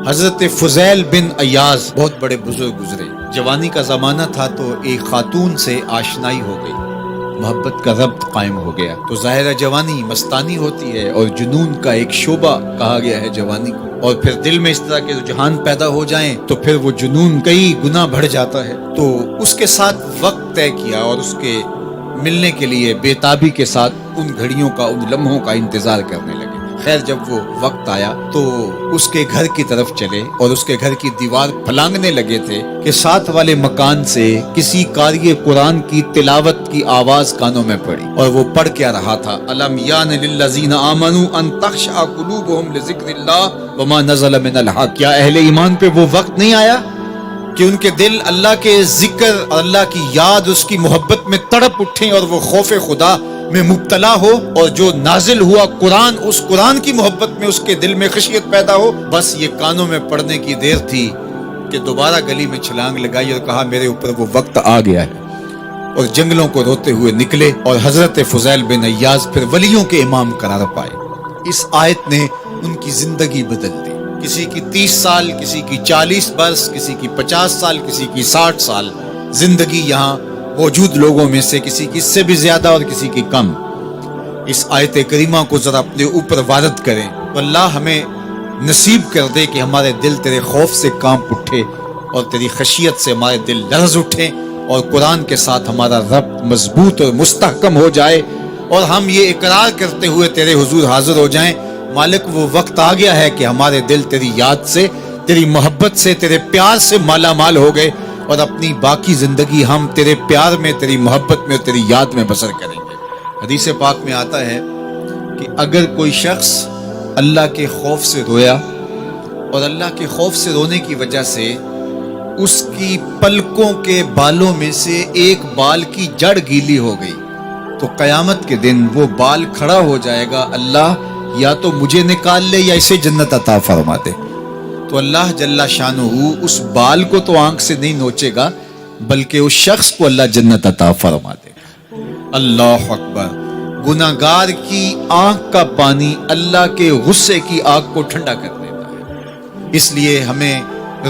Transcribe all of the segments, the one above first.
حضرت فضیل بن ایاز بہت بڑے بزرگ گزرے. جوانی کا زمانہ تھا تو ایک خاتون سے آشنائی ہو گئی، محبت کا ربط قائم ہو گیا. تو ظاہرہ جوانی مستانی ہوتی ہے اور جنون کا ایک شعبہ کہا گیا ہے جوانی کو، اور پھر دل میں اس طرح کے رجحان پیدا ہو جائیں تو پھر وہ جنون کئی گنا بڑھ جاتا ہے. تو اس کے ساتھ وقت طے کیا اور اس کے ملنے کے لیے بے تابی کے ساتھ ان گھڑیوں کا، ان لمحوں کا انتظار کرنے لگے. خیر جب وہ وقت آیا تو اس کے گھر کی طرف چلے اور اس کے گھر کی دیوار پھلانگنے لگے تھے کہ ساتھ والے مکان سے کسی قاری قرآن کی تلاوت کی آواز کانوں میں پڑی، اور وہ پڑھ کیا رہا تھا، الم یان للذین آمنوا ان تخشع قلوبهم لذکر اللہ وما نزل من الحق. کیا اہل ایمان پہ وہ وقت نہیں آیا کہ ان کے دل اللہ کے ذکر اور اللہ کی یاد، اس کی محبت میں تڑپ اٹھیں اور وہ خوف خدا میں مبتلا ہو، اور جو نازل ہوا قرآن، اس قرآن کی محبت میں اس کے دل میں خشیت پیدا ہو. بس یہ کانوں میں پڑنے کی دیر تھی کہ دوبارہ گلی میں چھلانگ لگائی اور کہا میرے اوپر وہ وقت آ گیا ہے، اور جنگلوں کو روتے ہوئے نکلے اور حضرت فضیل بن ایاز پھر ولیوں کے امام قرار پائے. اس آیت نے ان کی زندگی بدل دی. کسی کی 30 سال، کسی کی 40 برس، کسی کی 50 سال، کسی کی 60 سال زندگی یہاں موجود لوگوں میں سے کسی کی اس سے بھی زیادہ اور کسی کی کم. اس آیت کریمہ کو ذرا اپنے اوپر وارد کریں تو اللہ ہمیں نصیب کر دے کہ ہمارے دل تیرے خوف سے کانپ اٹھے اور تیری خشیت سے ہمارے دل لرز اٹھیں، اور قرآن کے ساتھ ہمارا ربط مضبوط اور مستحکم ہو جائے، اور ہم یہ اقرار کرتے ہوئے تیرے حضور حاضر ہو جائیں، مالک وہ وقت آ گیا ہے کہ ہمارے دل تیری یاد سے، تیری محبت سے، تیرے پیار سے مالا مال ہو گئے، اور اپنی باقی زندگی ہم تیرے پیار میں، تیری محبت میں اور تیری یاد میں بسر کریں گے. حدیث پاک میں آتا ہے کہ اگر کوئی شخص اللہ کے خوف سے رویا اور اللہ کے خوف سے رونے کی وجہ سے اس کی پلکوں کے بالوں میں سے ایک بال کی جڑ گیلی ہو گئی تو قیامت کے دن وہ بال کھڑا ہو جائے گا، اللہ یا تو مجھے نکال لے یا اسے جنت عطا فرما دے. تو اللہ جل شانہ اس بال کو تو آنکھ سے نہیں نوچے گا، بلکہ اس شخص کو اللہ جنت عطا فرما دے گا. اللہ اکبر. گناہگار کی آنکھ کا پانی اللہ کے غصے کی آگ کو ٹھنڈا کر دیتا ہے. اس لیے ہمیں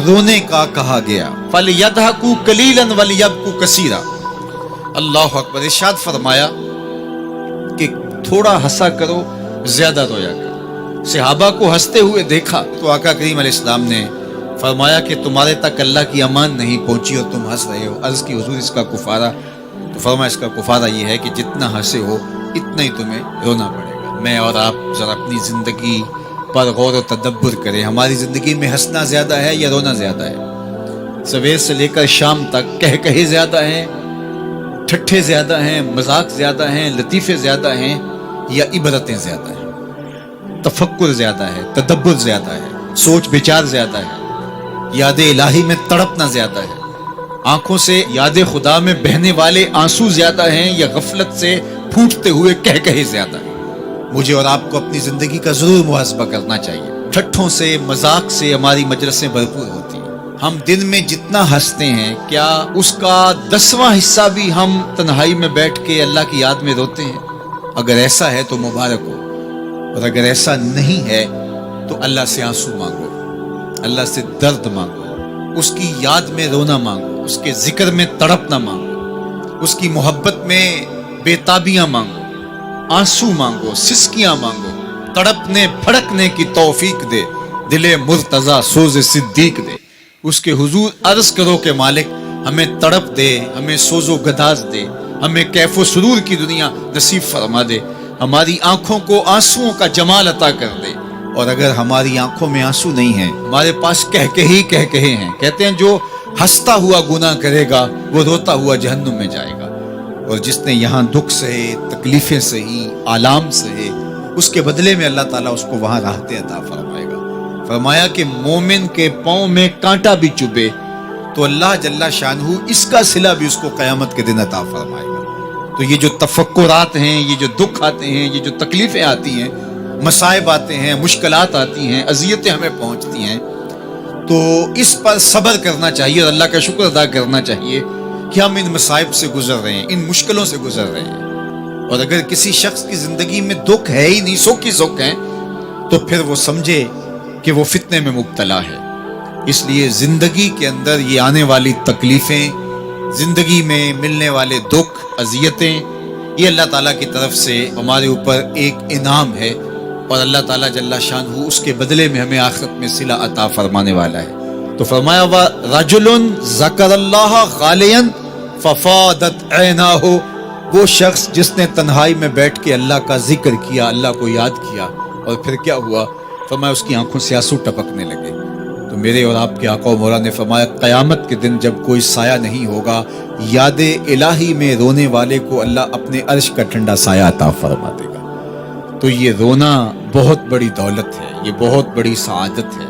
رونے کا کہا گیا، فَلْيَضْحَكُوا قَلِيلًا وَلْيَبْكُوا كَثِيرًا. اللہ اکبر. ارشاد فرمایا کہ تھوڑا ہنسا کرو، زیادہ رویا کرو. صحابہ کو ہنستے ہوئے دیکھا تو آقا کریم علیہ السلام نے فرمایا کہ تمہارے تک اللہ کی امان نہیں پہنچی اور تم ہنس رہے ہو. عرض کی حضور اس کا کفارہ؟ تو فرمایا اس کا کفارہ یہ ہے کہ جتنا ہنسے ہو اتنا ہی تمہیں رونا پڑے گا. میں اور آپ ذرا اپنی زندگی پر غور و تدبر کریں. ہماری زندگی میں ہنسنا زیادہ ہے یا رونا زیادہ ہے؟ سویر سے لے کر شام تک کہے زیادہ ہیں، ٹھٹھے زیادہ ہیں، مذاق زیادہ ہیں، لطیفے زیادہ ہیں، یا عبرتیں زیادہ ہیں؟ تفکر زیادہ ہے، تدبر زیادہ ہے، سوچ بچار زیادہ ہے، یاد الہی میں تڑپنا زیادہ ہے، آنکھوں سے یاد خدا میں بہنے والے آنسو زیادہ ہیں، یا غفلت سے پھوٹتے ہوئے کہے زیادہ ہیں؟ مجھے اور آپ کو اپنی زندگی کا ضرور محاسبہ کرنا چاہیے. ٹھٹھوں سے، مذاق سے ہماری مجلسیں بھرپور ہوتی ہیں. ہم دن میں جتنا ہنستے ہیں کیا اس کا 10واں حصہ بھی ہم تنہائی میں بیٹھ کے اللہ کی یاد میں روتے ہیں؟ اگر ایسا ہے تو مبارک ہو، اور اگر ایسا نہیں ہے تو اللہ سے آنسو مانگو، اللہ سے درد مانگو، اس کی یاد میں رونا مانگو، اس کے ذکر میں تڑپنا مانگو، اس کی محبت میں بے تابیاں مانگو، آنسو مانگو، سسکیاں مانگو. تڑپنے پھڑکنے کی توفیق دے، دل مرتضی سوز صدیق دے. اس کے حضور عرض کرو کہ مالک ہمیں تڑپ دے، ہمیں سوز و گداز دے، ہمیں کیف و سرور کی دنیا نصیب فرما دے، ہماری آنکھوں کو آنسوؤں کا جمال عطا کر دے. اور اگر ہماری آنکھوں میں آنسو نہیں ہیں، ہمارے پاس کہے ہیں، کہتے ہیں جو ہنستا ہوا گناہ کرے گا وہ روتا ہوا جہنم میں جائے گا، اور جس نے یہاں دکھ سہے، تکلیفیں سہی، آلام سہے، اس کے بدلے میں اللہ تعالیٰ اس کو وہاں راحتیں عطا فرمائے گا. فرمایا کہ مومن کے پاؤں میں کانٹا بھی چبھے تو اللہ جل شانہ اس کا صلہ بھی اس کو قیامت کے دن عطا فرمائے گا. تو یہ جو تفکرات ہیں، یہ جو دکھ آتے ہیں، یہ جو تکلیفیں آتی ہیں، مصائب آتے ہیں، مشکلات آتی ہیں، اذیتیں ہمیں پہنچتی ہیں، تو اس پر صبر کرنا چاہیے اور اللہ کا شکر ادا کرنا چاہیے کہ ہم ان مصائب سے گزر رہے ہیں، ان مشکلوں سے گزر رہے ہیں. اور اگر کسی شخص کی زندگی میں دکھ ہے ہی نہیں، سکھ ہی سکھ ہیں، تو پھر وہ سمجھے کہ وہ فتنے میں مبتلا ہے۔ اس لیے زندگی کے اندر یہ آنے والی تکلیفیں، زندگی میں ملنے والے دکھ، اذیتیں، یہ اللہ تعالیٰ کی طرف سے ہمارے اوپر ایک انعام ہے، اور اللہ تعالیٰ جل شانہ اس کے بدلے میں ہمیں آخرت میں صلہ عطا فرمانے والا ہے۔ تو فرمایا رجل ذکر اللہ خالیا ففاضت عیناہ، وہ شخص جس نے تنہائی میں بیٹھ کے اللہ کا ذکر کیا، اللہ کو یاد کیا، اور پھر کیا ہوا؟ فرمایا اس کی آنکھوں سے آنسو ٹپکنے لگے۔ تو میرے اور آپ کے آقا و مولا نے فرمایا قیامت کے دن جب کوئی سایہ نہیں ہوگا، یاد الہی میں رونے والے کو اللہ اپنے عرش کا ٹھنڈا سایہ عطا فرما دے گا۔ تو یہ رونا بہت بڑی دولت ہے، یہ بہت بڑی سعادت ہے۔